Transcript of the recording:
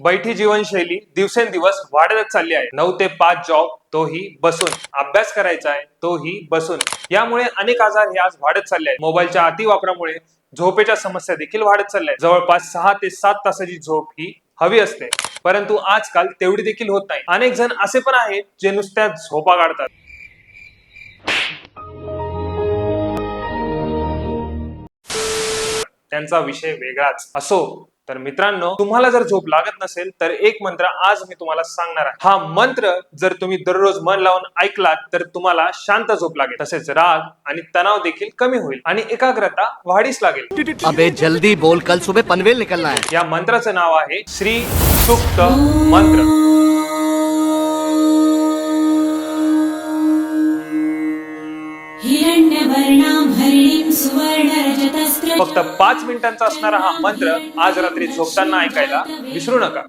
बैठी जीवनशैली दिवसेंदिवस वाढतच चालली आहे. 9 ते 5 जॉब, तोही बसून. अभ्यास करायचा आहे, तोही बसून. यामुळे अनेक आजार हे आज वाढत चालले आहेत. मोबाईलच्या अतिवापरामुळे झोपेच्या समस्या देखील वाढत चालल्या आहेत. जवळपास 6 ते 7 तासाची झोप ही हवी असते, परंतु आजकाल तेवढी देखील होत नाही. अनेक जण असे पण आहेत जे नुसत्या झोपा काढतात. त्यांचा विषय वेगळाच असो. तर मित्रांनो, तुम्हाला जर झोप लागत नसेल तर एक मंत्र आज मी तुम्हाला सांगणार आहे. हा मंत्र जर तुम्ही दररोज मन लावून ऐकलात तर तुम्हाला शांत झोप लागेल, तसेच राग आणि तणाव देखील कमी होईल आणि एकाग्रता वाढीस लागेल. अबे जल्दी बोल, कल सुबह पनवेल निकलना है. या मंत्राचं नाव आहे श्री सुक्त मंत्र. फक्त 5 मिनिटांचा असणारा हा मंत्र आज रात्री झोपताना ऐकायला विसरू नका.